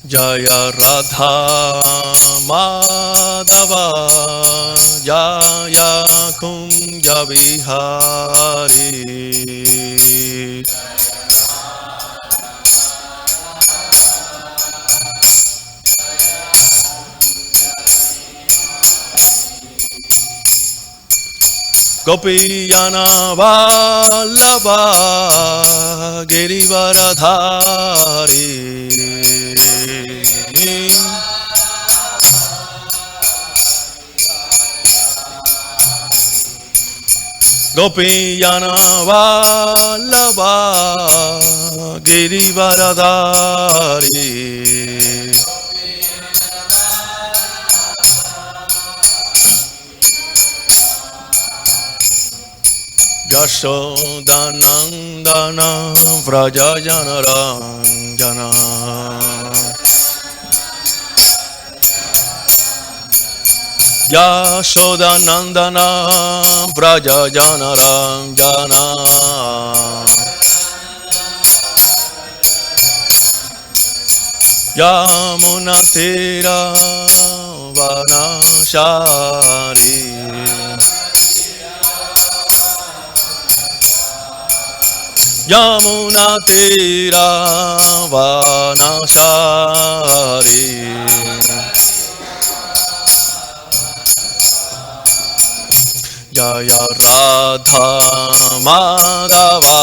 Jaya Radha Madhava Jaya Kunja Vihari Gopiyana Vallabha Girivaradhari Gopiyana Vallabha Girivaradhari Yashodanandana Vrajajana Ranjana Yashodanandana Vrajajana Ranjana Yamunatira Vanashari Yamuna Tira Vanashari Jaya Radha Madhava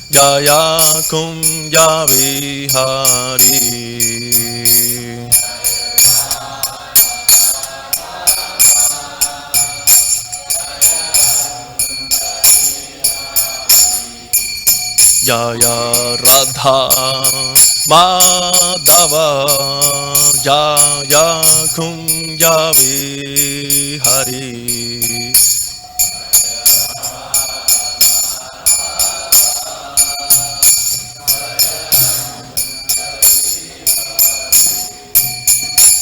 Jaya Kunja Vihari Jaya Radha Madhava Jaya Kunja Vihari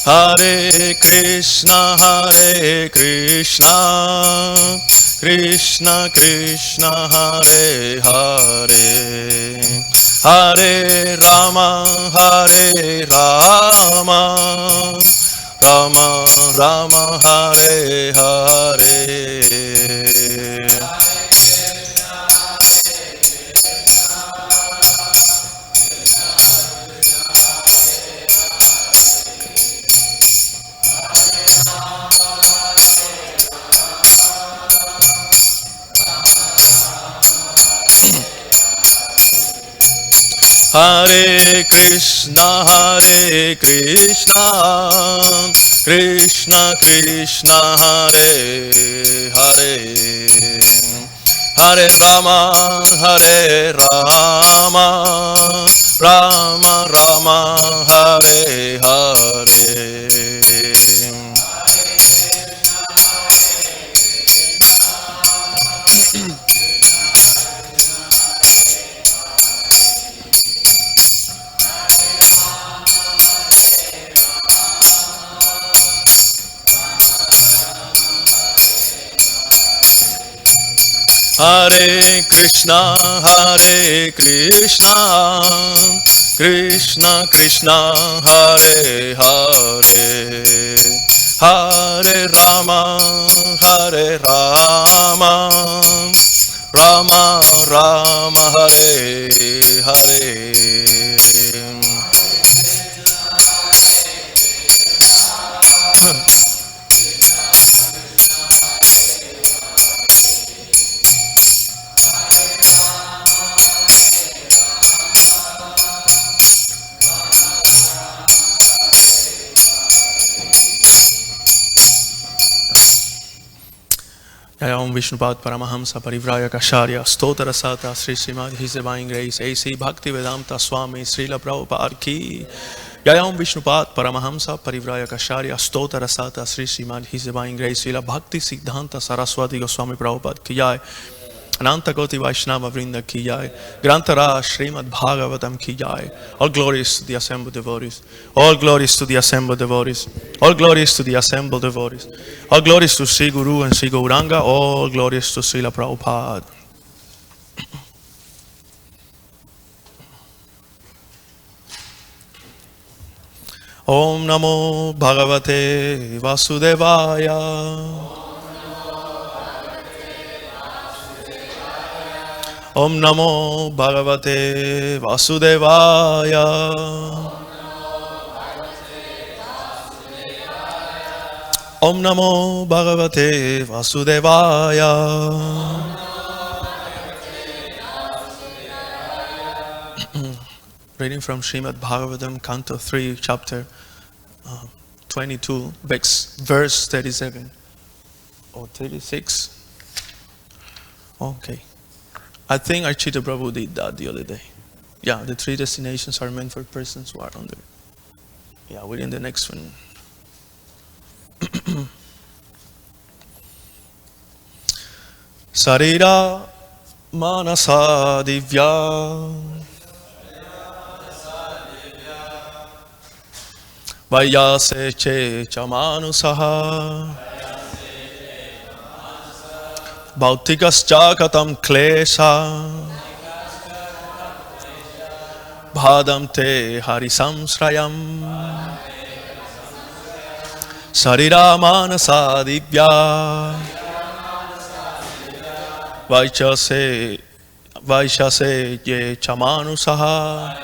Hare Krishna Krishna Krishna Hare Hare Hare Rama Rama Rama Hare Hare Hare Krishna Krishna Krishna Hare Hare Hare Rama Rama Rama Hare Hare Hare Krishna Krishna Krishna Hare Hare Hare Rama Rama Rama Hare Hare Om Vishnupad Paramahamsa Parivrayakacharya Stotra Sata Sri Srimad His Divine Grace A.C. Bhakti Vedanta Swami Srila Prabhupada Ki Jai Om Vishnupad Paramahamsa Parivrayakacharya Stotra Sata Sri Srimad His Divine Grace Srila Bhakti Siddhanta Saraswati Goswami Prabhupada Ki Jai Ananta Koti Vaishnava Vrinda Ki Jai Grantara Srimad Bhagavatam Ki Jai. All glories to the assembled devotees. All glories to the assembled devotees. All glories to the assembled devotees. All glories to Sri Guru and Sri Gauranga. All glories to Srila Prabhupada. Om Namo Bhagavate Vasudevaya. Om Namo Bhagavate Vasudevaya. Om Namo Bhagavate Vasudevaya. Reading from Srimad Bhagavatam, Canto 3, Chapter 22, verse 37 or 36. Okay. I think Archita Prabhu did that the other day. Yeah, the 3 destinations are meant for persons who are under. Yeah, we're in the next one. Sarira Manasa Divya Vayase che chamanusaha Bhautikas katam klesha Bhadam te harisamsrayam Sarira manasa divya Vaishase ye chamanusaha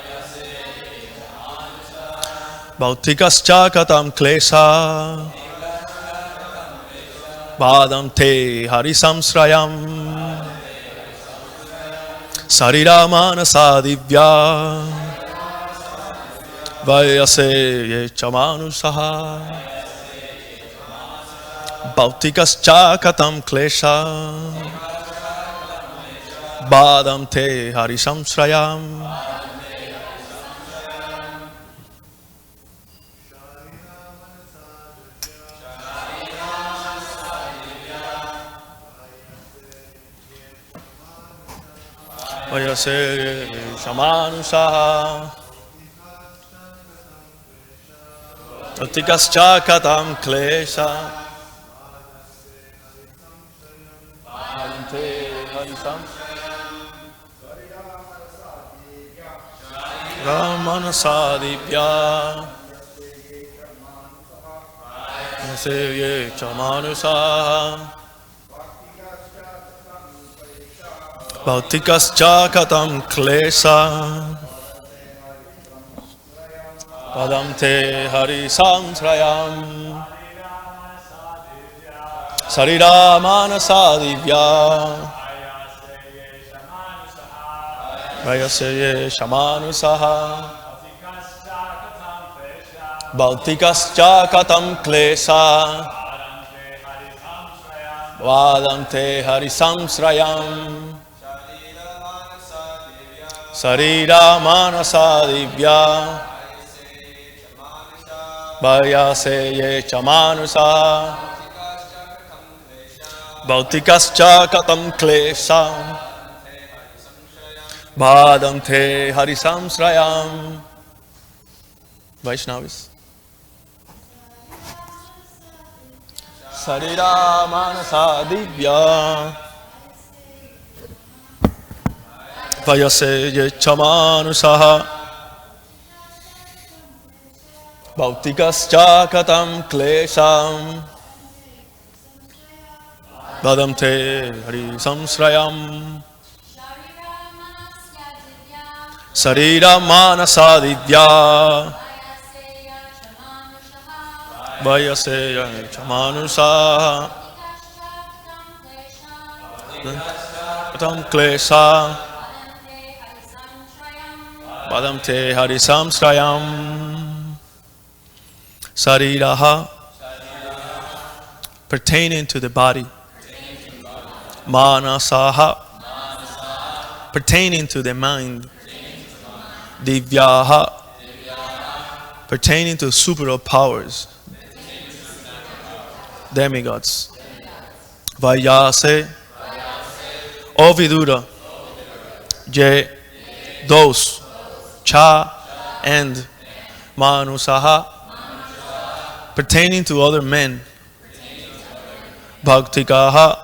Bhautikas katam klesha Bhadam te harisamsrayam Sarira manasa divya Vayase ye chamanusaha Bhautikas katam klesha Bhadam te harisamsrayam Vayase shamanusaha Bhautikas katam klesha Bhadam te harisamsrayam Ramanasa divya Vayase ye chamanusaha Bhautikas katam klesha Padam te harisamsrayam Sarira manasa divya Vayase ye shamanusaha Bhautikas katam klesha Padam te harisamsrayam Sarira manasa divya Vayase ye chamanusaha Bhautikas katam klesha Bhadam te harisamsrayam Vaishnavis Sarira manasa divya Vayase ye chamanusaha Bhautikas katam klesham Badam te harisamsrayam Sarira manasa divya Vayase ye chamanusaha Katam klesha Padam te harisamsrayam Sariraha pertaining to the body. Manasaha pertaining to the mind. Divyaha pertaining to superior powers. Demigods. Vayase O Vidura Je those Cha and Manusaha pertaining to other men. Bhaktikaha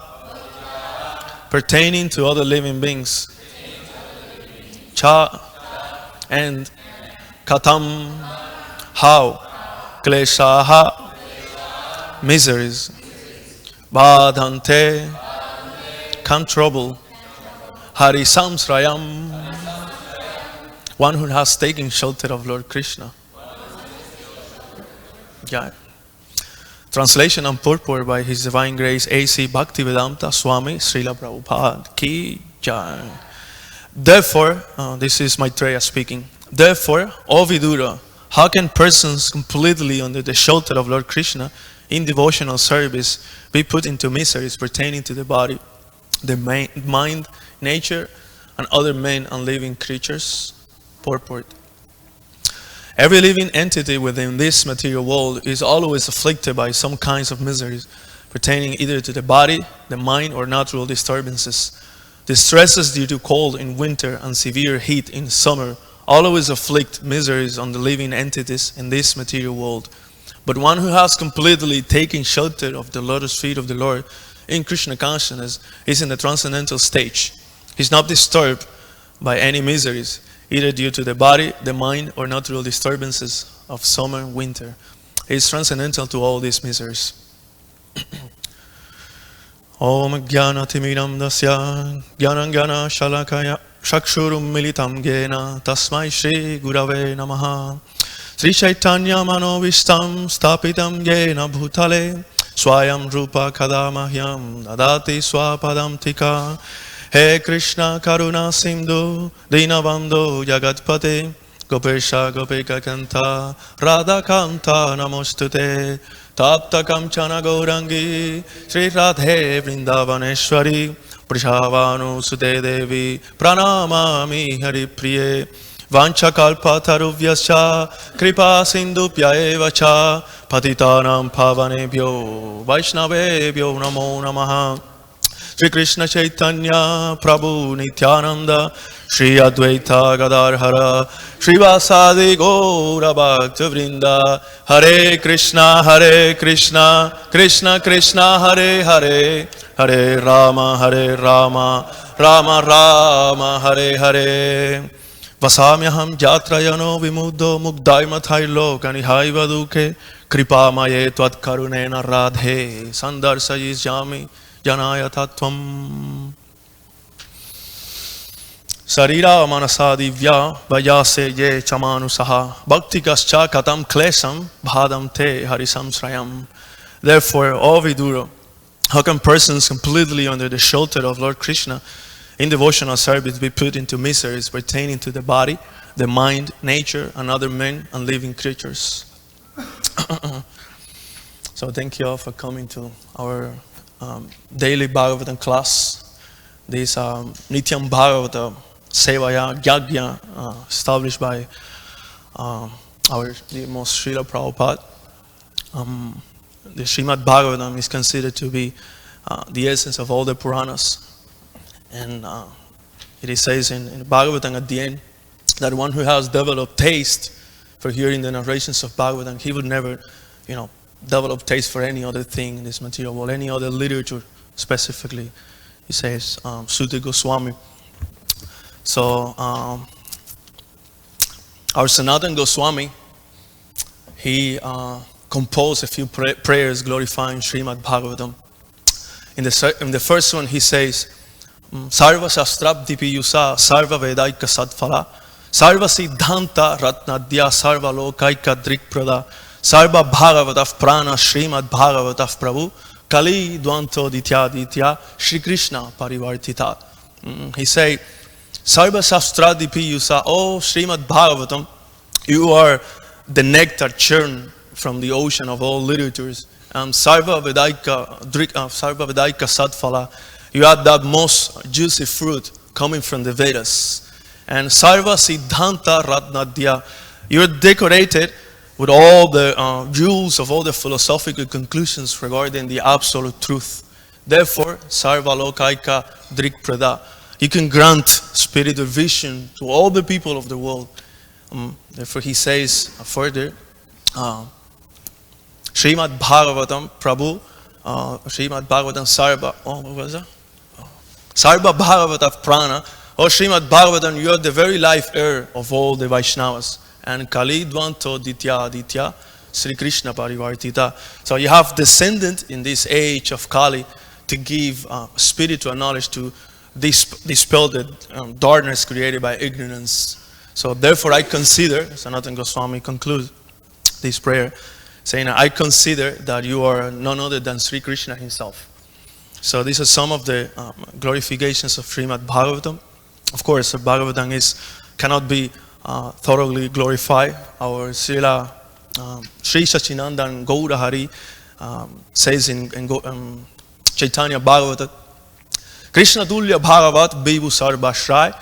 pertaining to other living beings. Cha and Katam how kleshaha, miseries, badhante, come trouble, hari samsrayam, one who has taken shelter of Lord Krishna. Yeah. Translation and purport by His Divine Grace A.C. Bhaktivedanta Swami Srila Prabhupada Ki Jai. Therefore, this is Maitreya speaking. Therefore, O Vidura, how can persons completely under the shelter of Lord Krishna in devotional service be put into miseries pertaining to the body, the mind, nature, and other men and living creatures? Purport. Every living entity within this material world is always afflicted by some kinds of miseries pertaining either to the body, the mind, or natural disturbances. Distresses due to cold in winter and severe heat in summer always afflict miseries on the living entities in this material world. But one who has completely taken shelter of the lotus feet of the Lord in Krishna consciousness is in the transcendental stage. He is not disturbed by any miseries, either due to the body, the mind, or natural disturbances of summer and winter. He is transcendental to all these miseries. Om Gyanatimiram Dasya Gyanangana Shalakaya Shakshurum Militam Gena Tasmai Shri Gurave Namaha Sri Chaitanya Manovistam Stapitam Gena Bhutale Swayam Rupa Kadamahyam Dadati Swapadam Tika He Krishna Karuna Sindhu Dinavando Jagatpate Gopesha Gopeka Kanta Radha Kanta Namostute Tapta Kamchana Gaurangi Sri Radhe Vrindavaneshwari Prishavanu Sute Devi Pranamami Hari Priye Vancha Kalpa Taruvyascha Kripa Sindhu Pyaevacha Patitanam Pavanebhyo Vaishnavebhyo Namo Namaha Sri Krishna Chaitanya Prabhu Nityananda Shri Advaita Gadadhara Shri Vasadi Gaura Bhakta Vrinda Hare Krishna Krishna Krishna Hare Hare Hare Rama Rama Rama Hare Hare Vasamyaham Jatrayano Vimuddo Mugdai Mathai Lokani Haiva Duke Kripa Maye Tvat Karunena Radhe Sandarsayis Jami Janaya Tattvam Sarira Manasa Divya Vayase Ye Chamanu Saha Bhakti Kascha Katam Klesam Bhadam Te Harisam Srayam. Therefore, O Vidura, how can persons completely under the shelter of Lord Krishna in devotional service be put into miseries pertaining to the body, the mind, nature, and other men and living creatures? So thank you all for coming to our daily Bhagavatam class. This Nityam Bhagavata Sevaya Yagya established by our dear most Srila Prabhupada. The Srimad Bhagavatam is considered to be the essence of all the Puranas. And it says in Bhagavatam at the end that one who has developed taste for hearing the narrations of Bhagavatam, he would never, develop taste for any other thing in this material world, any other literature specifically. He says, Sutta Goswami. So, our Sanatan Goswami, he composed a few prayers glorifying Srimad Bhagavatam. In the first one, he says, Sarva Shastrabdipi Yusa Sarva Vedaika Sadphala Sarva Siddhanta Ratnadya Sarva Lokaika Drikprada Sarva Bhagavatav Prana Srimad Bhagavatav Prabhu Kali Dvanto Ditya Ditya Shri Krishna Parivartita. He say, Sarva Shastradipi Yusa, oh Srimad Bhagavatam, you are the nectar churned from the ocean of all literatures. Sarva Vedaika Sadphala, you are that most juicy fruit coming from the Vedas. And Sarva Siddhanta Ratnadya, you're decorated with all the rules of all the philosophical conclusions regarding the absolute truth. Therefore, Sarva Lokaika Drikprada, you can grant spiritual vision to all the people of the world. Therefore, he says further, Srimad Bhagavatam Prabhu, Srimad Bhagavatam Sarva, what was that? Sarva Bhagavata Prana, or Srimad Bhagavatam, you are the very life air of all the Vaishnavas. And Kali Dvanto Ditya Ditya, Sri Krishna Parivartita. So you have descended in this age of Kali to give spiritual knowledge to dispel the darkness created by ignorance. So therefore I consider, Sanatana Goswami concludes this prayer saying, I consider that you are none other than Sri Krishna himself. So these are some of the glorifications of Srimad Bhagavatam. Of course, Bhagavatam cannot be thoroughly glorified. Our Srila Sri Sachinandan Gaurahari says in Chaitanya Bhagavata, Krishna Tulya Bhagavat Bibu Sarvashrai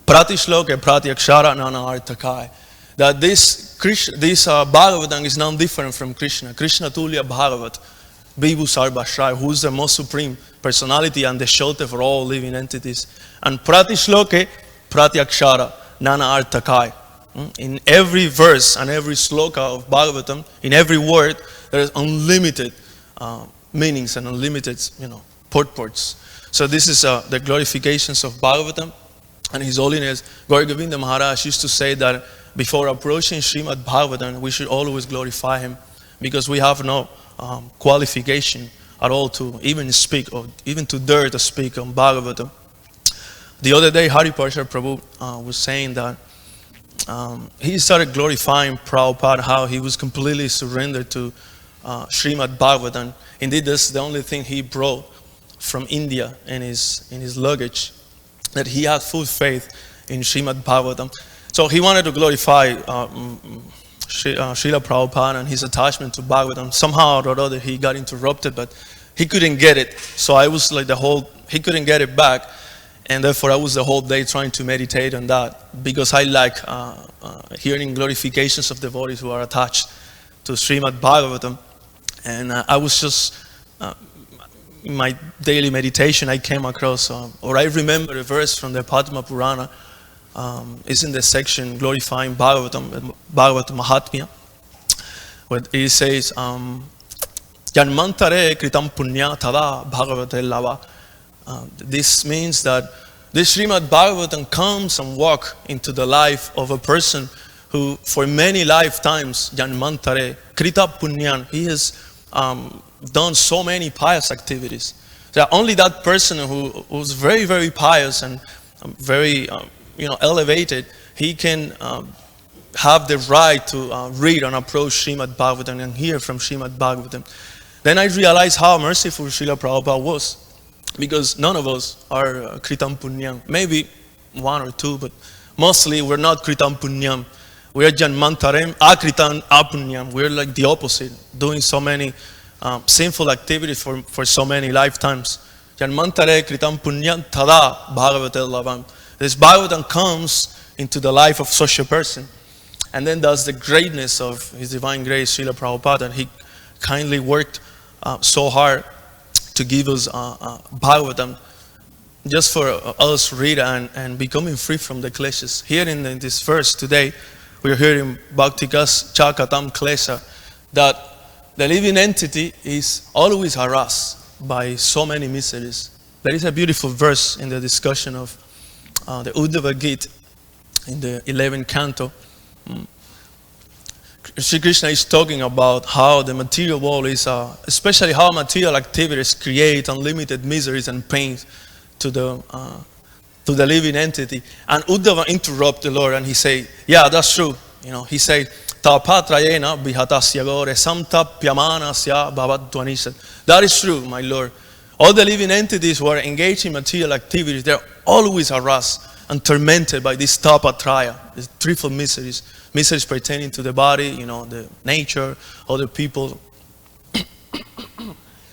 Pratishloke Pratyakshara Nana Artakai. That this Bhagavatam is not different from Krishna. Krishna Tulya Bhagavat Bibu Sarvashrai, who is the most supreme personality and the shelter for all living entities. And Pratishloke Pratyakshara Nana Artakai. In every verse and every sloka of Bhagavatam, in every word, there is unlimited meanings and unlimited, purports. So this is the glorifications of Bhagavatam. And His Holiness Gaur Govinda Maharaj used to say that before approaching Srimad Bhagavatam, we should always glorify Him, because we have no qualification at all to even speak or even to dare to speak on Bhagavatam. The other day, Hariparsha Prabhu was saying that he started glorifying Prabhupada, how he was completely surrendered to Srimad Bhagavatam. Indeed, this is the only thing he brought from India in his luggage, that he had full faith in Srimad Bhagavatam. So he wanted to glorify Srila Prabhupada and his attachment to Bhagavatam. Somehow or other he got interrupted, but he couldn't get it. So I was like he couldn't get it back. And therefore I was the whole day trying to meditate on that, because I like hearing glorifications of devotees who are attached to Srimad Bhagavatam. And I was just, in my daily meditation, I came across, or I remember a verse from the Padma Purana. It's in the section glorifying Bhagavatam Mahatmya, where it says, Janmantare kritam punya tada bhagavate lava. This means that this Srimad Bhagavatam comes and walks into the life of a person who for many lifetimes, Janmantare krita punyan, he has done so many pious activities. So only that person who's very, very pious and very elevated, he can have the right to read and approach Srimad Bhagavatam and hear from Srimad Bhagavatam. Then I realized how merciful Srila Prabhupada was, because none of us are kritam punyam. Maybe one or two, but mostly we're not kritam punyam. We are janmantarem akritam apunyam. We're like the opposite, doing so many sinful activities for so many lifetimes. Janmantare kritam punyam tada bhagavate lavam. This Bhagavatam comes into the life of such a person, and then does the greatness of His Divine Grace, Srila Prabhupada, and he kindly worked so hard to give us Bhagavatam just for us read and becoming free from the kleshas. Here in this verse today, we're hearing Bhaktikas Chakatam Klesha, that the living entity is always harassed by so many miseries. There is a beautiful verse in the discussion of the Uddhava Gita in the 11th canto. Sri Krishna is talking about how the material world is, especially how material activities create unlimited miseries and pains to the living entity. And Uddhava interrupt the Lord and he say, yeah, that's true. He say, Tapatrayena bihatasya gore samtapyamanasya bhavadvanisat. That is true, my Lord. All the living entities who are engaged in material activities, they're always harassed and tormented by this tapatraya, these threefold miseries. Miseries pertaining to the body, the nature, other people.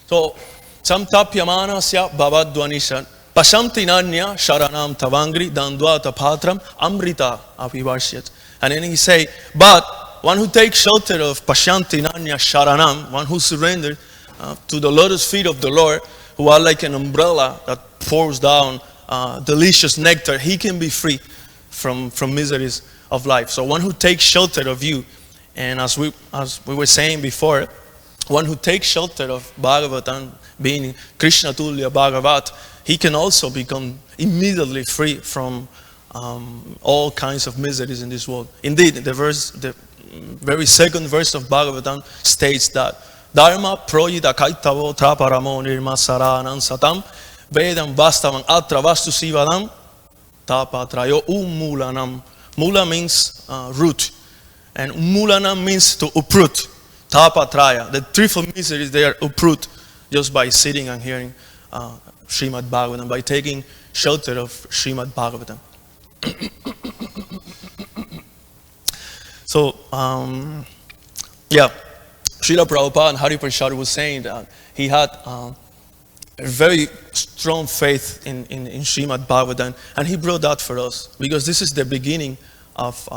So, samtapyamanasya bhavadvanisat. Pashamti nanya sharanam tavangri dandvata patram amrita apivarsyat. And then he say, but one who takes shelter of Pashanti nanya sharanam, one who surrendered to the lotus feet of the Lord, who are like an umbrella that pours down delicious nectar, he can be free from miseries of life. So one who takes shelter of you, and as we were saying before, one who takes shelter of Bhagavatam, being Krishna Tulya Bhagavat, he can also become immediately free from all kinds of miseries in this world. Indeed, the verse, very second verse of Bhagavatam states that Dharma projita kaitavo traparamo nirma saranam satam vedam vastavam atra vastu sivadam tapatrayo umulanam. Mula means root, and umulanam means to uproot. Tapatraya, the threefold miseries, they are uproot just by sitting and hearing Srimad Bhagavatam, by taking shelter of Srimad Bhagavatam. So, Srila Prabhupada and Hari Prasad was saying that he had a very strong faith in Srimad Bhagavatam, and he brought that for us, because this is the beginning of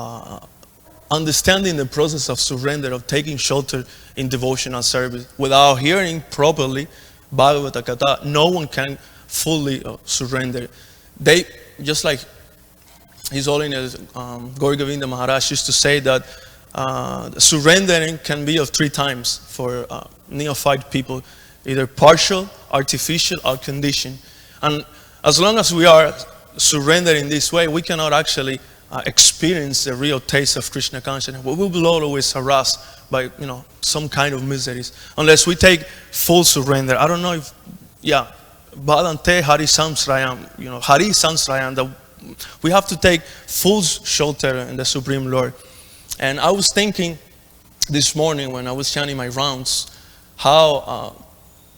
understanding the process of surrender, of taking shelter in devotional service. Without hearing properly Bhagavata Katha, no one can fully surrender. They, just like His Holiness Gaur Govinda Maharaj used to say that surrendering can be of three times for neophyte people, either partial, artificial, or conditioned. And as long as we are surrendering this way, we cannot actually experience the real taste of Krishna consciousness. We will always harassed by some kind of miseries unless we take full surrender. I don't know if Bhadante Hari Samsrayam, Hari Samsrayam, that we have to take full shelter in the Supreme Lord. And I was thinking this morning when I was chanting my rounds, how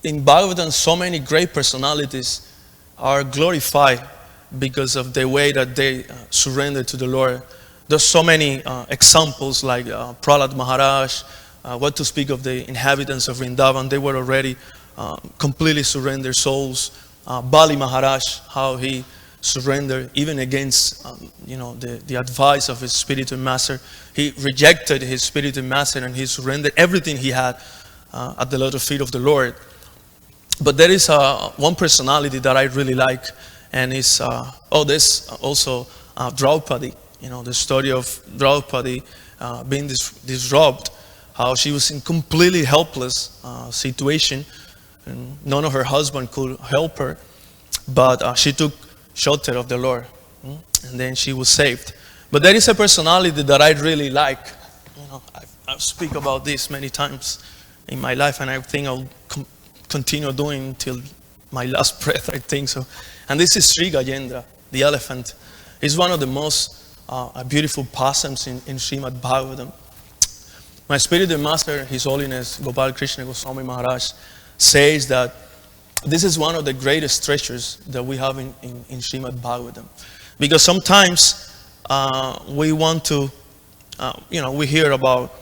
in Bhagavatam so many great personalities are glorified because of the way that they surrender to the Lord. There's so many examples like Prahlad Maharaj, what to speak of the inhabitants of Vrindavan. They were already completely surrendered souls. Bali Maharaj, how he surrendered even against the advice of his spiritual master. He rejected his spiritual master and he surrendered everything he had at the lotus feet of the Lord. But there is one personality that I really like, and it's there's also Draupadi. The story of Draupadi being disrobed, how she was in completely helpless situation, and none of her husband could help her, but she took shelter of the Lord, and then she was saved. But there is a personality that I really like. I speak about this many times in my life, and I think I'll continue doing till my last breath, I think so. And this is Sri Gajendra, the elephant. He's one of the most beautiful possums in Srimad Bhagavatam. My spiritual master, His Holiness Gopal Krishna Goswami Maharaj, says that this is one of the greatest treasures that we have in Srimad Bhagavatam. Because sometimes we want to, we hear about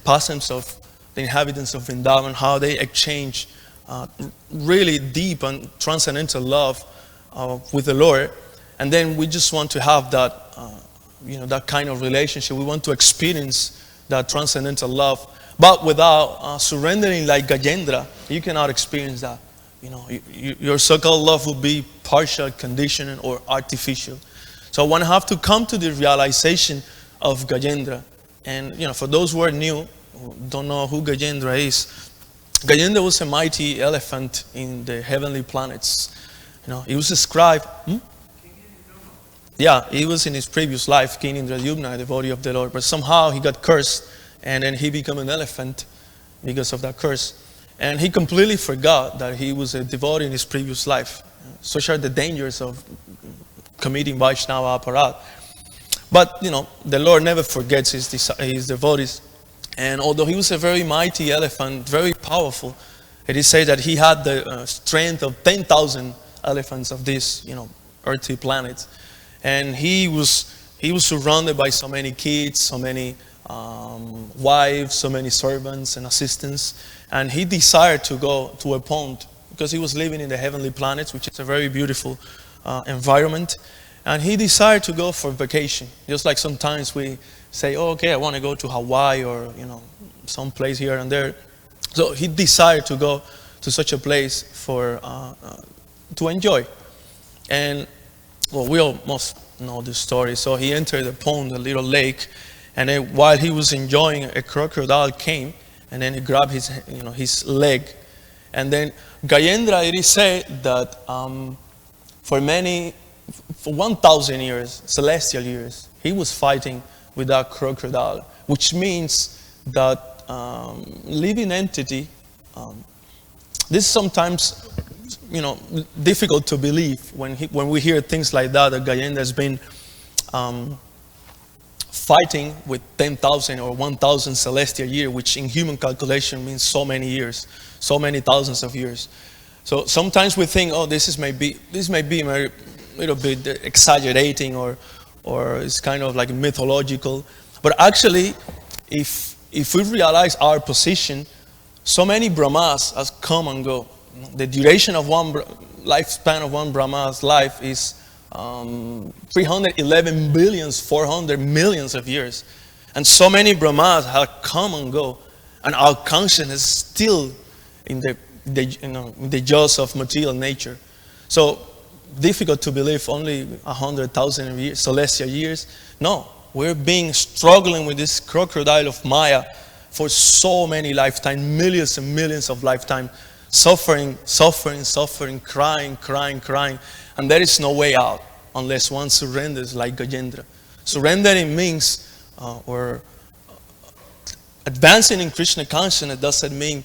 possums of the inhabitants of Vrindavan, how they exchange really deep and transcendental love with the Lord. And then we just want to have that, that kind of relationship. We want to experience that transcendental love. But without surrendering like Gajendra, you cannot experience that. Your so-called love will be partial, conditioned, or artificial. So one have to come to the realization of Gajendra. And for those who are new, who don't know who Gajendra is, Gajendra was a mighty elephant in the heavenly planets. He was a scribe. Yeah, he was in his previous life, King Indradyumna, a devotee of the Lord. But somehow he got cursed, and then he became an elephant because of that curse. And he completely forgot that he was a devotee in his previous life. Such are the dangers of committing Vaishnava aparat. But, the Lord never forgets his devotees. And although he was a very mighty elephant, very powerful, it is said that he had the strength of 10,000 elephants of these, earthly planets. And he was surrounded by so many kids, so many wives, so many servants and assistants. And he desired to go to a pond because he was living in the heavenly planets, which is a very beautiful environment. And he desired to go for vacation. Just like sometimes we say, okay, I want to go to Hawaii or, some place here and there. So he desired to go to such a place to enjoy. And, we almost know this story. So he entered the pond, a little lake, and then while he was enjoying, a crocodile came, and then he grabbed his leg. And then Gajendra, it is said that for 1,000 years, celestial years, he was fighting with that crocodile which means that living entity. This is sometimes, difficult to believe when we hear things like that. That Gajendra has been fighting with 10,000 or 1,000 celestial years, which in human calculation means so many years, so many thousands of years. So sometimes we think, oh, this may be a little bit exaggerating, or it's kind of like mythological. But actually, if we realize our position, so many Brahmas has come and go. The duration of lifespan of one Brahma's life is 311 billions, 400 millions of years. And so many Brahmas have come and go. And our consciousness is still in the jaws of material nature. So difficult to believe only 100,000 years, celestial years. No, we're struggling with this crocodile of Maya for so many lifetimes, millions and millions of lifetimes, suffering, crying. And there is no way out unless one surrenders like Gajendra. Surrendering means, or advancing in Krishna consciousness doesn't mean,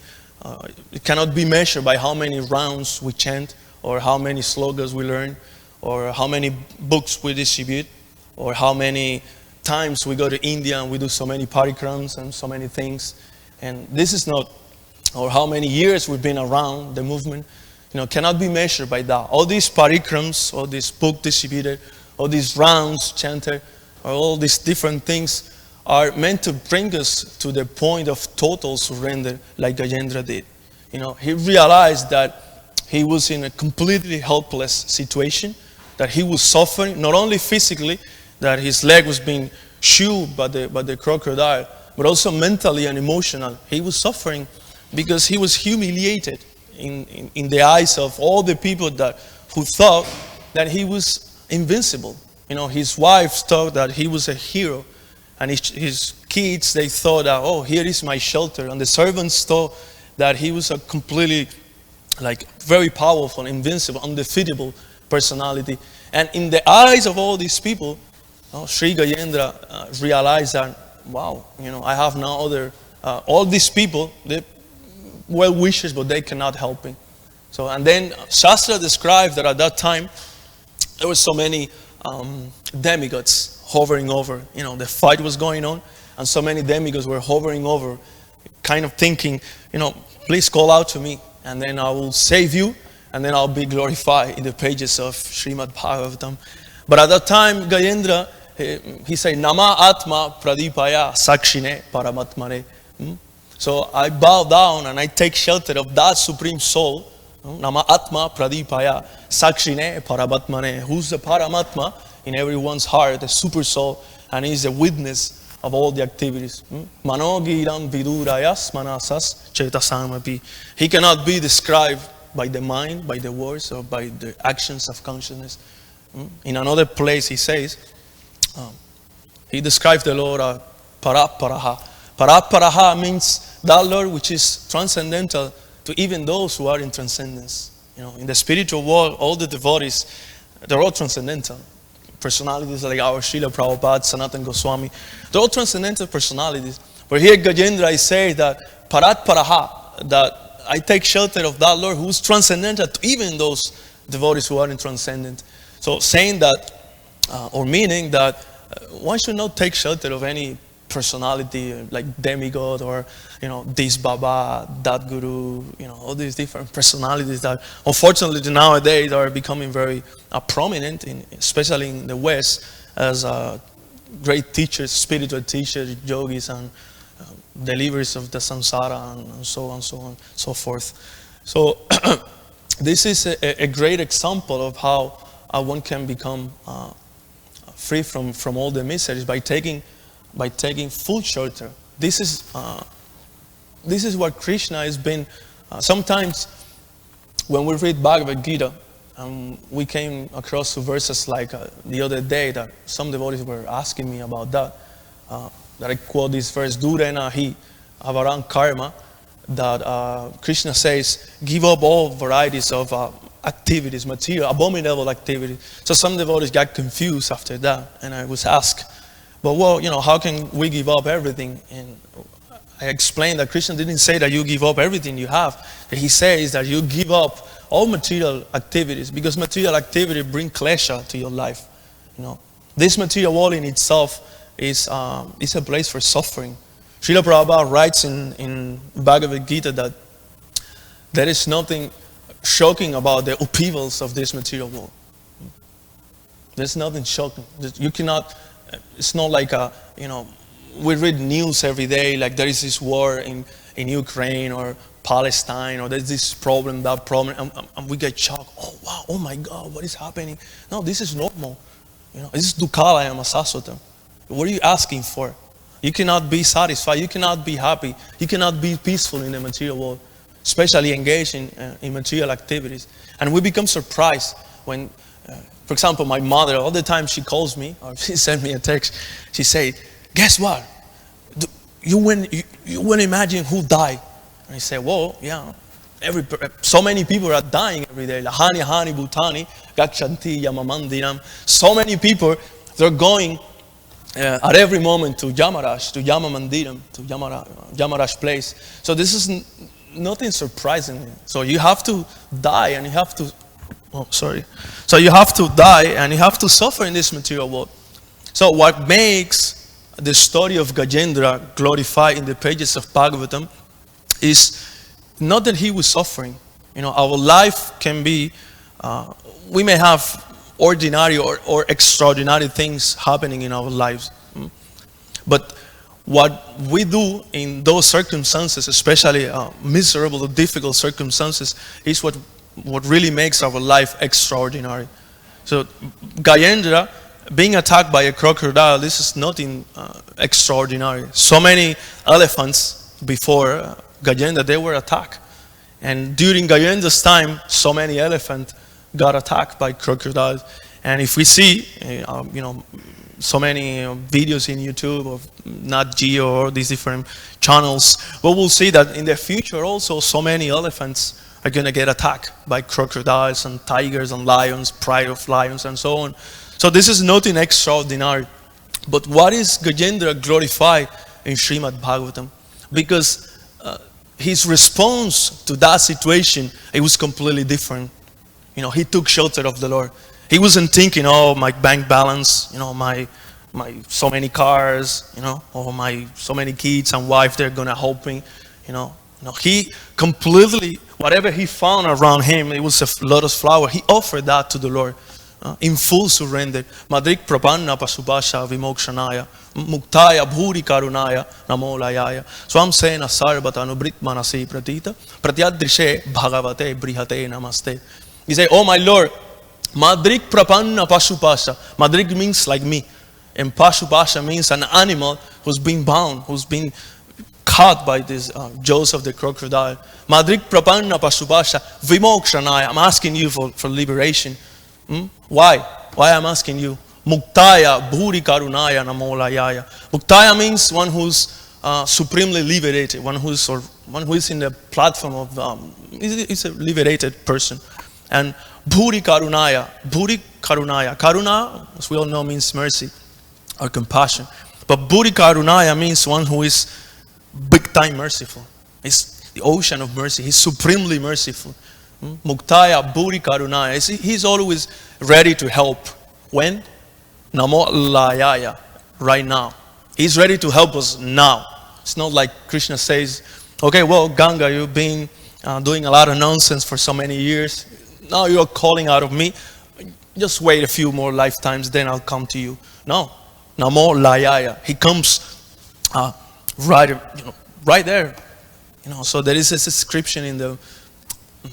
it cannot be measured by how many rounds we chant, or how many slogans we learn, or how many books we distribute, or how many times we go to India and we do so many parikrams and so many things. And this is not, or how many years we've been around the movement, cannot be measured by that. All these parikrams, all these books distributed, all these rounds chanted, or all these different things are meant to bring us to the point of total surrender like Gajendra did. He realized that he was in a completely helpless situation, that he was suffering, not only physically, that his leg was being chewed by the crocodile, but also mentally and emotionally. He was suffering because he was humiliated in the eyes of all the people who thought that he was invincible. His wife thought that he was a hero, and his kids, they thought that, oh, here is my shelter. And the servants thought that he was a completely, very powerful, invincible, undefeatable personality. And in the eyes of all these people, Sri Gajendra realized that, wow, I have now all these people, they well wishers, but they cannot help me. So, and then Shastra describes that at that time, there were so many demigods hovering over. The fight was going on, and so many demigods were hovering over, kind of thinking, please call out to me, and then I will save you, and then I'll be glorified in the pages of Srimad Bhagavatam. But at that time, Gajendra, he said, Nama Atma Pradipaya Sakshine Paramatmane. So I bow down and I take shelter of that Supreme Soul, Nama Atma Pradipaya Sakshine Paramatmane, who's the Paramatma in everyone's heart, the Super Soul, and he's a witness of all the activities. Manogiram Vidurayas Manasas Chetasamapi. He cannot be described by the mind, by the words, or by the actions of consciousness. In another place he says, he describes the Lord as Paraparaha. Paraparaha means that Lord which is transcendental to even those who are in transcendence. In the spiritual world, all the devotees, they're all transcendental. Personalities like our Srila Prabhupada, Sanatana Goswami, they're all transcendental personalities. But here Gajendra is saying that Parat Paraha, that I take shelter of that Lord who is transcendental to even those devotees who are in transcendent. So saying that, or meaning that one should not take shelter of any personality like demigod or this Baba, that Guru, all these different personalities that unfortunately nowadays are becoming very prominent, especially in the West, as great teachers, spiritual teachers, yogis, and deliverers of the samsara, and so on, so forth. So this is a great example of how one can become free from all the miseries by taking full shelter. This is what Krishna has been. Sometimes when we read Bhagavad Gita, we came across verses like the other day that some devotees were asking me about that. That I quote this verse, Durena hi avaran karma, that Krishna says, give up all varieties of activities, material, abominable activities. So some devotees got confused after that, and I was asked, But well, how can we give up everything? And I explained that Krishna didn't say that you give up everything you have. He says that you give up all material activities, because material activity bring pleasure to your life. This material world in itself is a place for suffering. Srila Prabhupada writes in Bhagavad Gita that there is nothing shocking about the upheavals of this material world. There's nothing shocking. You cannot. It's not like we read news every day, like there is this war in Ukraine or Palestine, or there's this problem, that problem, and we get shocked. Oh wow, oh my God, what is happening? No, this is normal. This is Dukkhalayam Asaswata. What are you asking for? You cannot be satisfied. You cannot be happy. You cannot be peaceful in the material world, especially engaged in material activities. And we become surprised when, for example, my mother, all the time she calls me, or she sent me a text, she said, guess what? You wouldn't imagine who died. And I say, well, yeah, so many people are dying every day. Lahani, Hani, Bhutani, Gakshanti, Yamamandiram. So many people, they're going at every moment to Yamaraj, to Yamamandiram, to Yamaraj place. So this is nothing surprising. So you have to die and you have to, So you have to die and you have to suffer in this material world. So what makes the story of Gajendra glorified in the pages of Bhagavatam is not that he was suffering. Our life can be, we may have ordinary or extraordinary things happening in our lives. But what we do in those circumstances, especially miserable or difficult circumstances, is what really makes our life extraordinary. So Gajendra being attacked by a crocodile, this is nothing extraordinary. So many elephants before Gajendra, they were attacked. And during Gajendra's time, so many elephants got attacked by crocodiles. And if we see, so many videos in YouTube of Nat Geo or these different channels, we will see that in the future also so many elephants are going to get attacked by crocodiles and tigers and lions, pride of lions and so on. So this is nothing extraordinary. But what is Gajendra glorified in Srimad Bhagavatam? Because his response to that situation, it was completely different. He took shelter of the Lord. He wasn't thinking, oh, my bank balance, my so many cars, or my so many kids and wife, they're going to help me, He completely, whatever he found around him, it was a lotus flower, he offered that to the Lord. In full surrender. Madrik prapanna pasubasha vimokshanaya muktaya bhuri karunaya namo layaya. So I'm saying asarvata anubrit manasi pratita pratyadrishe bhagavate brihate namaste. He say, oh my Lord, Madrik prapanna pasupasha. Madrik means like me. And pasupasha means an animal who's been bound, who's been caught by these jaws of the crocodile. Madrik prapanna pasupasha vimokshanaya. I'm asking you for liberation. Why? Why I'm asking you? Muktaya bhuri karunaya namolayaya. Muktaya means one who's supremely liberated, one who is in the platform of is a liberated person. And bhuri karunaya, karuna, as we all know, means mercy or compassion. But bhuri karunaya means one who is big time merciful. It's the ocean of mercy. He's supremely merciful. Muktaya bhuri karunaya. He's always ready to help. When? Namo layaya. Right now. He's ready to help us now. It's not like Krishna says, okay, well, Ganga, you've been doing a lot of nonsense for so many years. Now you're calling out of me. Just wait a few more lifetimes, then I'll come to you. No. Namo layaya. He comes right there. So there is this description in the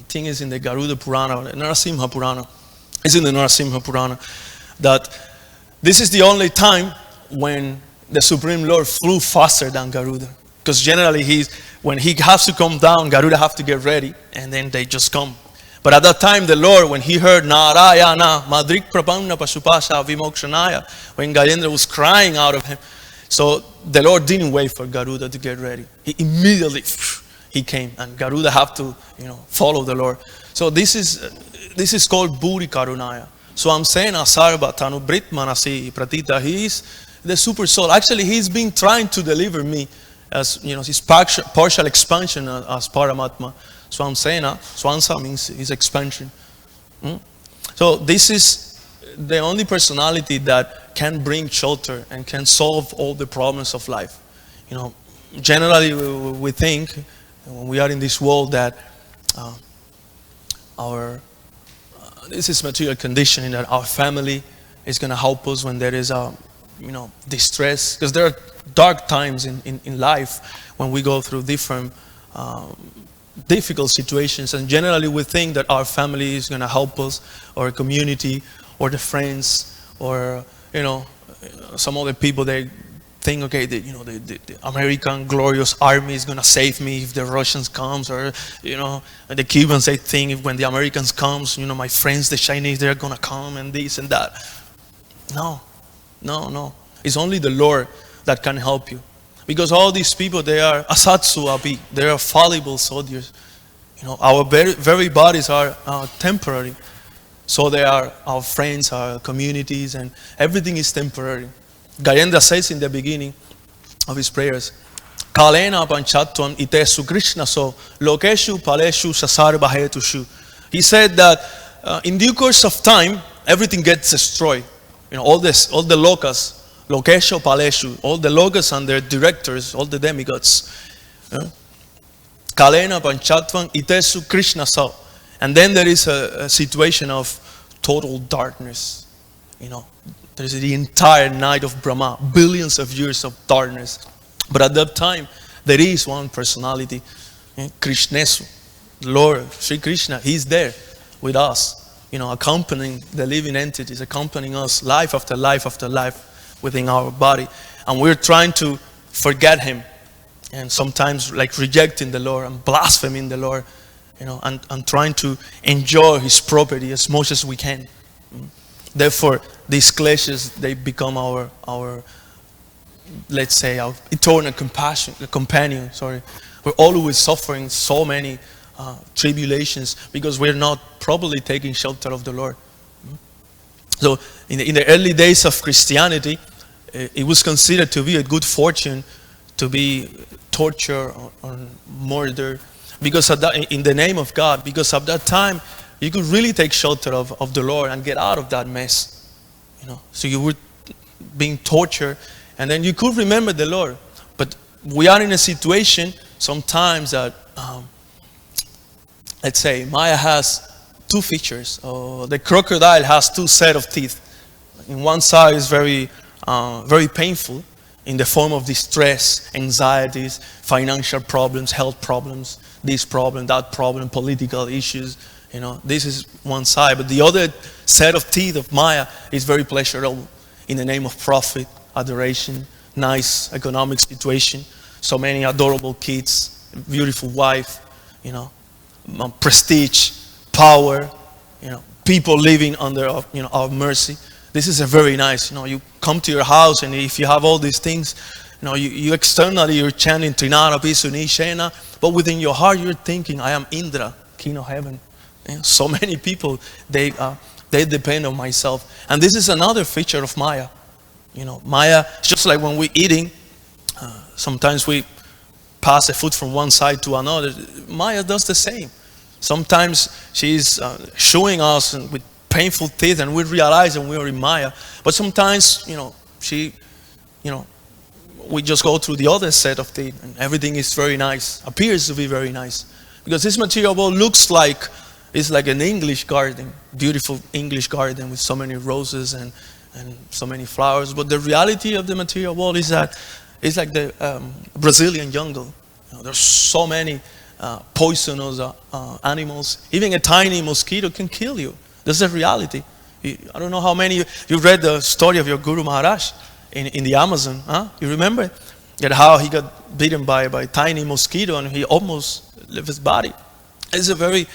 thing is in the Garuda Purana, Narasimha Purana. It's in the Narasimha Purana that this is the only time when the Supreme Lord flew faster than Garuda. Because generally when he has to come down, Garuda have to get ready and then they just come. But at that time the Lord, when he heard Narayana, Madrik Prapanna Pasupasha Vimokshanaya, when Gajendra was crying out of him, so the Lord didn't wait for Garuda to get ready. He immediately he came, and Garuda have to, follow the Lord. So this is called Bhuri Karunaya. So I'm saying Asarva Tanubrit Manasi Pratita. He is the super soul. Actually, he's been trying to deliver me as, his partial expansion as Paramatma. Swamsena, Swansa means his expansion. So this is the only personality that can bring shelter and can solve all the problems of life. Generally we think when we are in this world that this is material conditioning, that our family is going to help us when there is distress, because there are dark times in life when we go through different difficult situations, and generally we think that our family is going to help us, or a community, or the friends, or some other people. They think, okay, the American glorious army is going to save me if the Russians comes, or the Cubans, they think if when the Americans comes, my friends the Chinese, they're going to come, and this and that. No, it's only the Lord that can help you. Because all these people, they are asatsu abi, they are fallible soldiers. Our very bodies are temporary. So they are our friends, our communities, and everything is temporary. Gayendra says in the beginning of his prayers, Kalena panchatvam itesu Krishna so lokeshu paleshu sasar bahetushu. He said that in due course of time, everything gets destroyed. All the lokas, Lokesho, Paleshu, all the lokas and their directors, all the demigods. Kalena, Panchatvam, Itesu, Krishna Sao. And then there is a situation of total darkness. There's the entire night of Brahma, billions of years of darkness. But at that time, there is one personality, Krishnesu, Lord, Sri Krishna. He's there with us, accompanying the living entities, accompanying us life after life after life within our body, and we're trying to forget him, and sometimes like rejecting the Lord and blaspheming the Lord, and trying to enjoy his property as much as we can. Therefore, these clashes, they become our let's say our eternal companion. We're always suffering so many tribulations because we're not properly taking shelter of the Lord. So in the early days of Christianity, it was considered to be a good fortune to be tortured or murdered because of that, in the name of God. Because at that time, you could really take shelter of the Lord and get out of that mess. So you were being tortured, and then you could remember the Lord. But we are in a situation sometimes that, let's say, Maya has two features. The crocodile has two sets of teeth. In one side is very painful in the form of distress, anxieties, financial problems, health problems, this problem, that problem, political issues. This is one side. But the other set of teeth of Maya is very pleasurable in the name of profit, adoration, nice economic situation, so many adorable kids, beautiful wife, prestige, power, people living under our mercy. This is a very nice, you come to your house, and if you have all these things, you externally you're chanting Trinara Pisuni Shena, but within your heart you're thinking, I am Indra, king of heaven. So many people, they depend on myself. And this is another feature of Maya. Maya, just like when we're eating, sometimes we pass the food from one side to another. Maya does the same. Sometimes she's showing us with painful teeth, and we realize that we are in Maya. But sometimes, we just go through the other set of teeth, and everything is very nice, appears to be very nice. Because this material world looks like, it's like an English garden, beautiful English garden with so many roses and so many flowers. But the reality of the material world is that it's like the Brazilian jungle. There's so many poisonous animals. Even a tiny mosquito can kill you. That's the reality. I don't know how many you read the story of your Guru Maharaj in the Amazon. You remember that how he got bitten by a tiny mosquito and he almost left his body. It's a very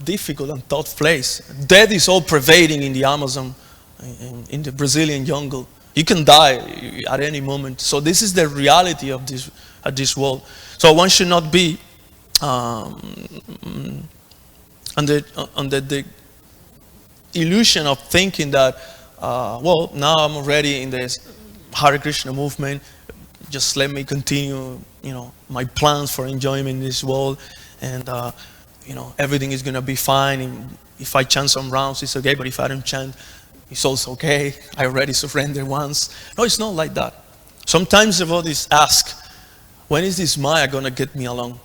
difficult and tough place. Death is all pervading in the Amazon, in the Brazilian jungle. You can die at any moment. So this is the reality of this world. So one should not be under the illusion of thinking that well, now I'm already in this Hare Krishna movement. Just let me continue, my plans for enjoyment in this world, and everything is gonna be fine. And if I chant some rounds, it's okay. But if I don't chant, it's also okay. I already surrendered once. No, it's not like that. Sometimes devotees ask, when is this Maya gonna get me along?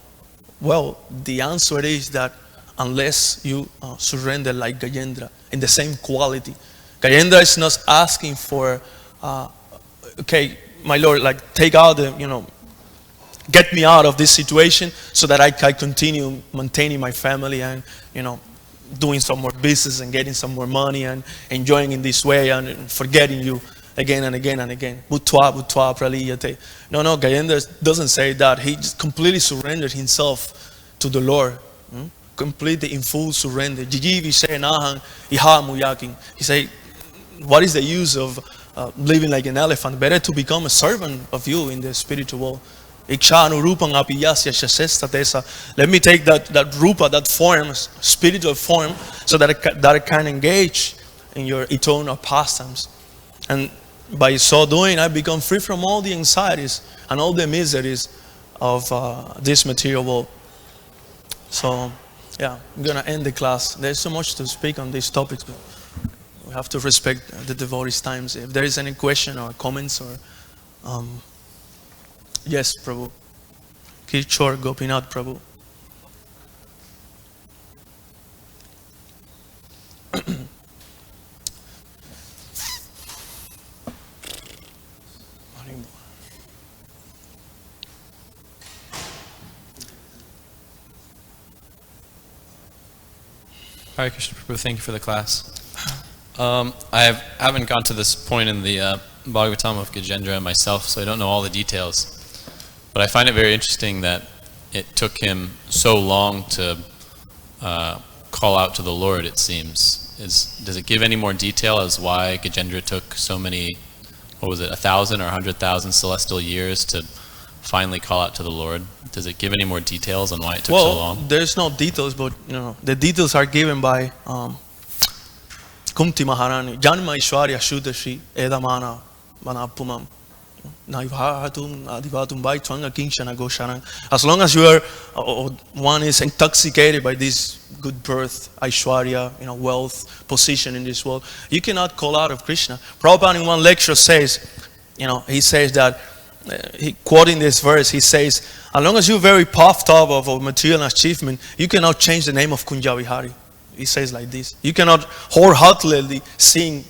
Well, the answer is that unless you surrender like Gajendra in the same quality. Gajendra is not asking for, okay, my Lord, like take out the, get me out of this situation so that I can continue maintaining my family and, doing some more business and getting some more money and enjoying in this way and forgetting you again and again and again. Bhutva, bhutva, praliyate. No, Gajendra doesn't say that. He just completely surrendered himself to the Lord. Completely in full surrender. Jijivi say nahan iha muyaking. He say, what is the use of living like an elephant? Better to become a servant of you in the spiritual world. Let me take that rupa, that form, spiritual form, so that I can engage in your eternal pastimes. And by so doing, I become free from all the anxieties and all the miseries of this material world. So, yeah, I'm going to end the class. There's so much to speak on these topics, but we have to respect the devotees' times. If there is any question or comments or... yes, Prabhu. Kishore Gopinath Prabhu. Hare Krishna Prabhu, thank you for the class. I haven't gone to this point in the Bhagavatam of Gajendra myself, so I don't know all the details. But I find it very interesting that it took him so long to call out to the Lord, it seems. Does it give any more detail as why Gajendra took so many, 1,000 or 100,000 celestial years to finally call out to the Lord? Does it give any more details on why it took so long? Well, there's no details, but the details are given by Kumti Maharani. Janma Ishwarya Shudashi Edamana Manapumam. As long as you are, one is intoxicated by this good birth, Aishwarya, wealth, position in this world, you cannot call out of Krishna. Prabhupada in one lecture says, he says that, quoting this verse, he says, as long as you're very puffed up of a material achievement, you cannot change the name of Kunjavihari. He says like this. You cannot wholeheartedly sing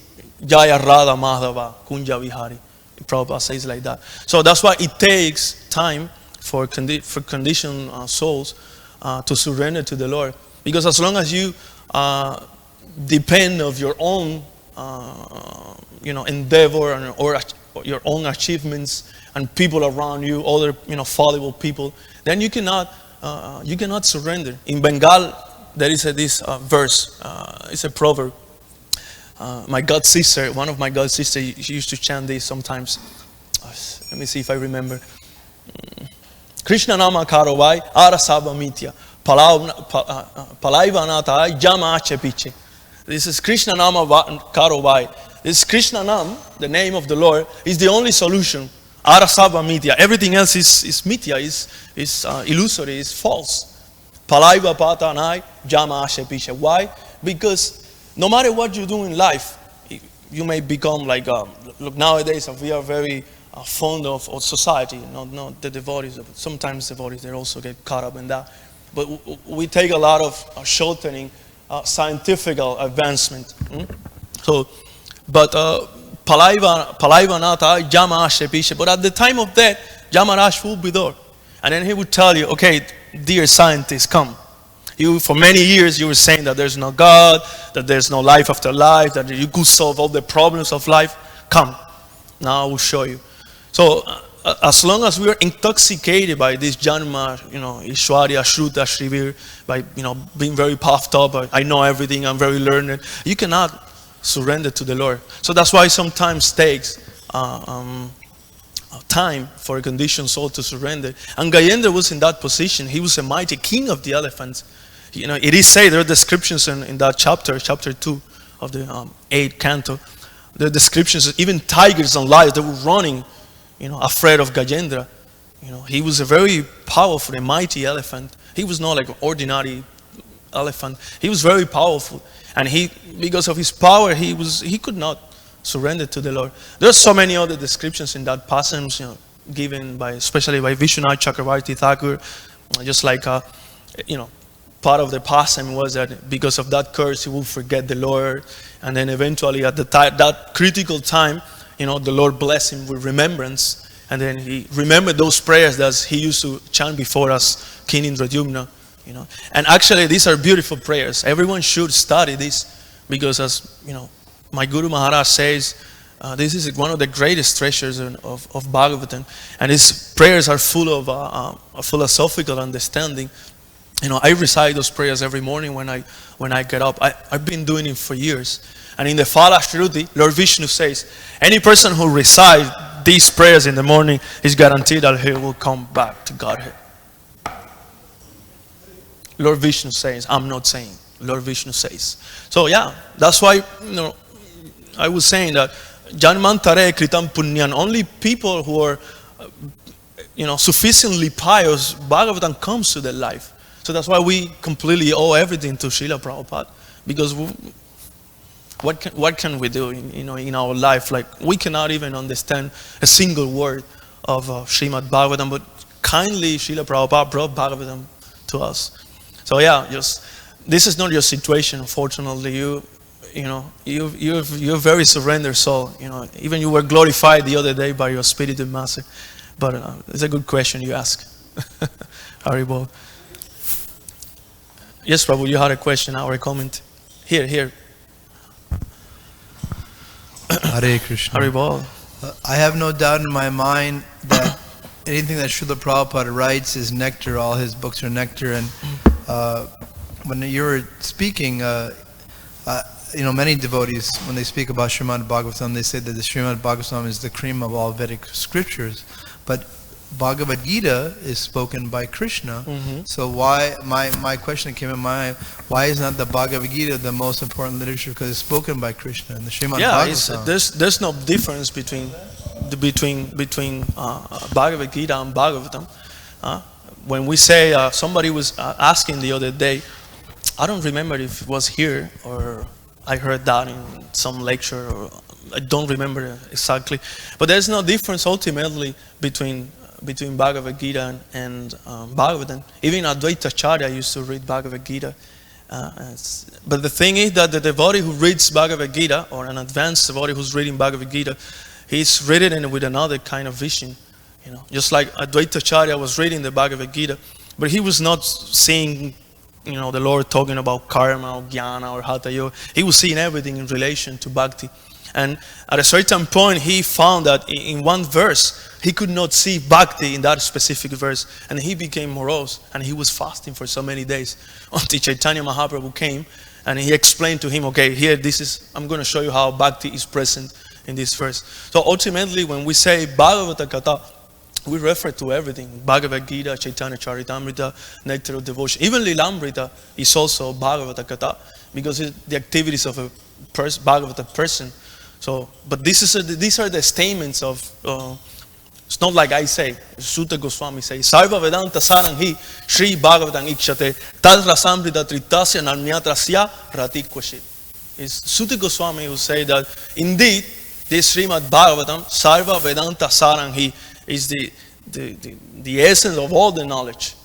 Jaya Radha Madhava Kunjavihari. Prabhupada says like that. So that's why it takes time for conditioned souls to surrender to the Lord. Because as long as you depend of your own endeavor or your own achievements and people around you, other fallible people, then you cannot surrender. In Bengal, there is this verse. It's a proverb. My god sister, one of my god sisters, she used to chant this sometimes. Let me see if I remember. Krishna nama karovai arasaba mitya palaivanata jama chepiche. This is Krishna nama karovai. This Krishna nam, the name of the Lord, is the only solution. Arasaba mitya. Everything else is mitya, is illusory, is false. Palaiva patanai jama chepiche. Why? Because no matter what you do in life, you may become like, look, nowadays we are very fond of society, not the devotees. But sometimes devotees, they also get caught up in that. But we take a lot of shortening scientific advancement. So, but Palaivanata Jama Shepisha. But at the time of death, Jamarash will be there. And then he would tell you, okay, dear scientists, come. You, for many years, you were saying that there's no God, that there's no life after life, that you could solve all the problems of life. Come, now I will show you. So, as long as we are intoxicated by this Janma, Ishwarya, Shruta, Shrivir, by, being very puffed up, I know everything, I'm very learned, you cannot surrender to the Lord. So that's why sometimes takes time for a conditioned soul to surrender. And Gajendra was in that position. He was a mighty king of the elephants. It is said, there are descriptions in that chapter 2 of the 8th canto, the descriptions, even tigers and lions, they were running, afraid of Gajendra. He was a very powerful, a mighty elephant. He was not like an ordinary elephant. He was very powerful, and because of his power, he could not surrender to the Lord. There are so many other descriptions in that passage, given especially by Vishwanath Chakravarti Thakur, just like part of the passage was that because of that curse he will forget the Lord, and then eventually at that critical time, the Lord blessed him with remembrance. And then he remembered those prayers that he used to chant before us, King Indradyumna, And actually, these are beautiful prayers. Everyone should study this because, as my Guru Maharaj says, this is one of the greatest treasures of Bhagavatam. And his prayers are full of a philosophical understanding. I recite those prayers every morning when I get up. I've been doing it for years. And in the Phala Shruti, Lord Vishnu says, any person who recites these prayers in the morning is guaranteed that he will come back to Godhead. Lord Vishnu says, I'm not saying. Lord Vishnu says. So yeah, that's why I was saying that Janmantare Kritam Punyan, only people who are sufficiently pious, Bhagavatam comes to their life. So that's why we completely owe everything to Srila Prabhupada, because what can we do in our life? Like, we cannot even understand a single word of Srimad Bhagavatam, but kindly Srila Prabhupada brought Bhagavatam to us. So yeah, this is not your situation, unfortunately. You're a very surrendered soul. Even you were glorified the other day by your spiritual master. But it's a good question you ask. Haribol. Yes, Prabhu, you had a question or a comment. Here. Hare Krishna. Haribol. I have no doubt in my mind that anything that Srila Prabhupada writes is nectar. All his books are nectar. And when you were speaking, many devotees, when they speak about Srimad Bhagavatam, they say that the Srimad Bhagavatam is the cream of all Vedic scriptures. But Bhagavad Gita is spoken by Krishna. Mm-hmm. So why, my question that came in my mind, why is not the Bhagavad Gita the most important literature? Because it's spoken by Krishna and the Srimad Bhagavatam. There's no difference between Bhagavad Gita and Bhagavatam. When we say, somebody was asking the other day, I don't remember if it was here or I heard that in some lecture, or I don't remember exactly. But there's no difference ultimately between Bhagavad Gita and Bhagavatam. Even Advaita Acharya used to read Bhagavad Gita. But the thing is that the devotee who reads Bhagavad Gita, or an advanced devotee who's reading Bhagavad Gita, he's reading it with another kind of vision. Just like Advaita Acharya was reading the Bhagavad Gita, but he was not seeing the Lord talking about karma or jnana or hatha yoga. He was seeing everything in relation to bhakti. And at a certain point, he found that in one verse, he could not see bhakti in that specific verse. And he became morose, and he was fasting for so many days until Chaitanya Mahaprabhu came, and he explained to him, okay, here, I'm going to show you how bhakti is present in this verse. So ultimately, when we say Bhagavata Katha, we refer to everything. Bhagavad Gita, Chaitanya Charitamrita, Nectar of Devotion. Even Lilamrita is also Bhagavata Katha, because it's the activities of a Bhagavata person. So, but these are the statements of, it's not like I say, Sutta Goswami says, Sarva Vedanta Saranghi, Sri Bhagavatam Ikshate, Tad Rasamrita Tritasya Narnyatrasya Ratikwashit. It's Sutta Goswami who say that indeed, this Srimad Bhagavatam, Sarva Vedanta Saranghi, is the essence of all the knowledge.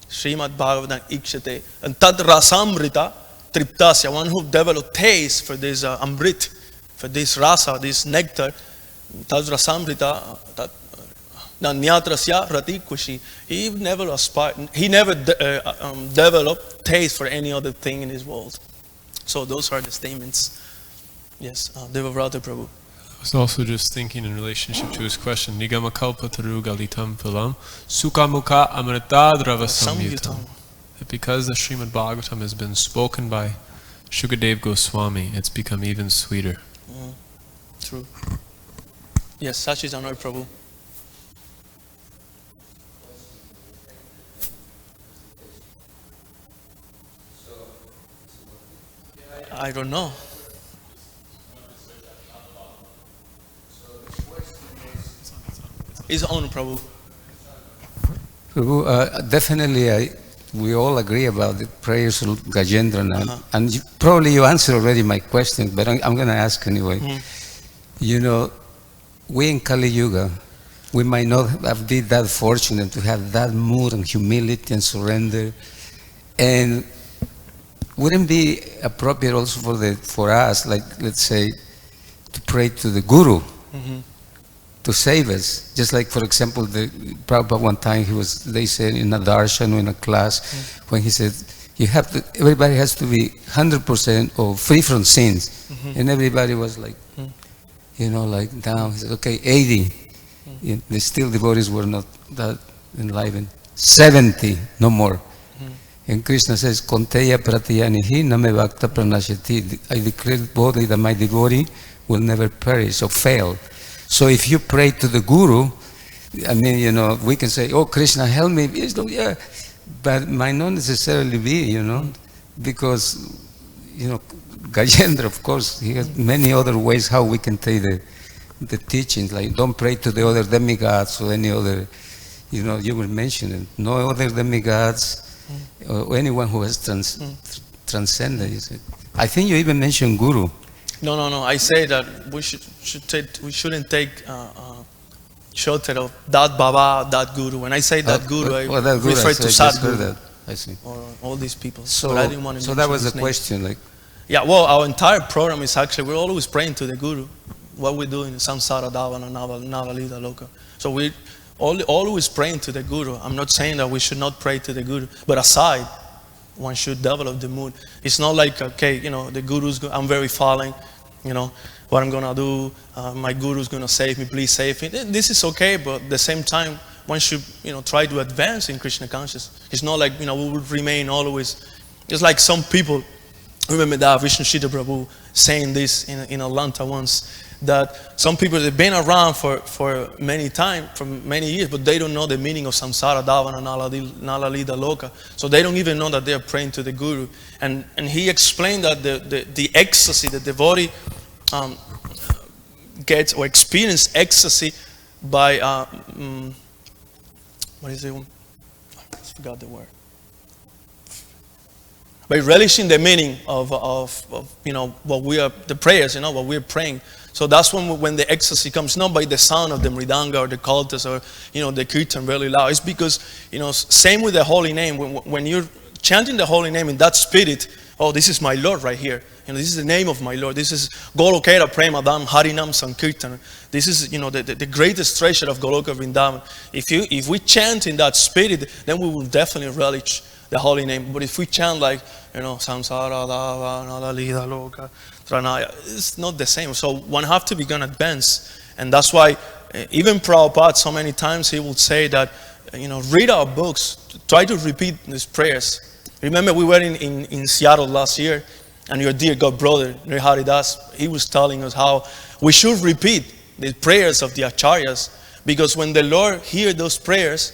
Srimad Bhagavatam Ikshate. And Tad Rasamrita Triptasya, one who developed taste for this Amrit, for this rasa, this nectar, Tad Rasamrita, Nanyatrasya Rati Kushi. He never developed taste for any other thing in this world. So those are the statements. Yes, Devavrata Prabhu. I was also just thinking in relationship to his question, Nigama Kalpa Taru Galitam Pilam, Sukamukha Amrita Drava Samyutam. That because the Srimad Bhagavatam has been spoken by Shukadev Goswami, it's become even sweeter. True. Yes, such is Anor Prabhu. I don't know. His own Prabhu. Prabhu, definitely we all agree about the prayers of Gajendra now. And probably you answered already my question, but I'm going to ask anyway. You know, we in Kali Yuga, we might not have been that fortunate to have that mood and humility and surrender. And wouldn't be appropriate also for us, like, let's say, to pray to the Guru to save us? Just like, for example, the Prabhupada one time, they said in a darshan or in a class, when he said, everybody has to be 100% or free from sins. And everybody was like, you know, like down. He said, okay, 80. The still devotees were not that enlivened. 70, no more. And Krishna says, Konteya pratiyanihi name bhakta pranashati. I declare boldly that my devotee will never perish or fail. So if you pray to the Guru, I mean, you know, we can say, oh, Krishna, help me. Yeah, but might not necessarily be, you know, because, you know, Gajendra, of course, he has many other ways how we can take the teachings, like don't pray to the other demigods or any other, you know, you will mention it. No other demigods or anyone who has transcended. You said. I think you even mentioned Guru. No. I say that we shouldn't take shelter of that Baba, that Guru. When I say that Guru, I refer to Sadguru. I see. Or all these people. So, but I didn't want to so that was the question, like. Yeah, well, our entire program is actually, we're always praying to the Guru. What we do in Samsara Davana, Navalida Loka. So we always praying to the Guru. I'm not saying that we should not pray to the Guru, but aside, one should develop the mood. It's not like, okay, you know, the Guru's, I'm very falling, you know, what I'm going to do, my Guru's going to save me, please save me. This is okay, but at the same time, one should, you know, try to advance in Krishna consciousness. It's not like, you know, we would remain always, it's like some people, remember that Vishnu Shita Prabhu saying this in Atlanta once, that some people, they've been around for many time, for many years, but they don't know the meaning of samsara, davana, nalalida, loka. So they don't even know that they're praying to the Guru. And he explained that the ecstasy, the devotee gets or experience ecstasy by, what is it? I forgot the word. By relishing the meaning of you know, what we are, the prayers, you know, what we're praying. So that's when the ecstasy comes, not by the sound of the mridanga or the kaltas or, you know, the kirtan really loud. It's because, you know, same with the holy name. When you're chanting the holy name in that spirit, oh, this is my Lord right here. You know, this is the name of my Lord. This is Golokera Premadam Harinam Sankirtan. This is, you know, the greatest treasure of Goloka Vrindavan. If we chant in that spirit, then we will definitely relish the holy name. But if we chant like, you know, samsara, dava, nalalida, loka, tranaya, it's not the same. So one have to begin advance. And that's why even Prabhupada, so many times he would say that, you know, read our books, try to repeat these prayers. Remember we were in Seattle last year, and your dear God brother, Hari Das, he was telling us how we should repeat the prayers of the Acharyas, because when the Lord hears those prayers,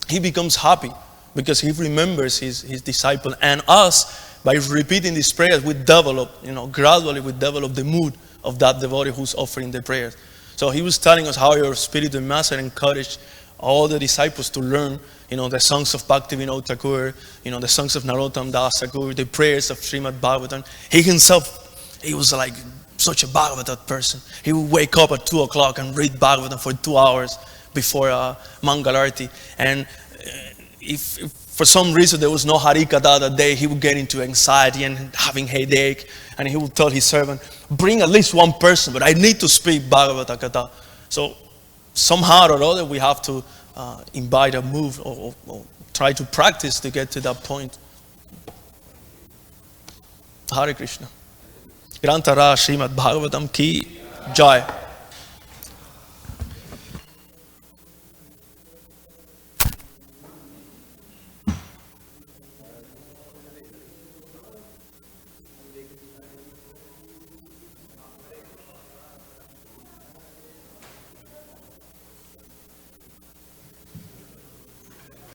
he becomes happy, because he remembers his disciple. And us, by repeating these prayers, we develop, you know, gradually we develop the mood of that devotee who's offering the prayers. So he was telling us how your spiritual master encouraged all the disciples to learn, you know, the songs of Bhaktivinoda Thakur, you know, the songs of Narottam Das Thakur, the prayers of Srimad Bhagavatam. He himself, he was like such a Bhagavatam person. He would wake up at 2 o'clock and read Bhagavatam for 2 hours before Mangalarti. And if for some reason there was no Harikatha that day, he would get into anxiety and having headache. And he would tell his servant, bring at least one person, but I need to speak Bhagavata Katha. So somehow or other we have to invite a move or try to practice to get to that point. Hare Krishna. Grantara Srimad Bhagavatam ki Jai.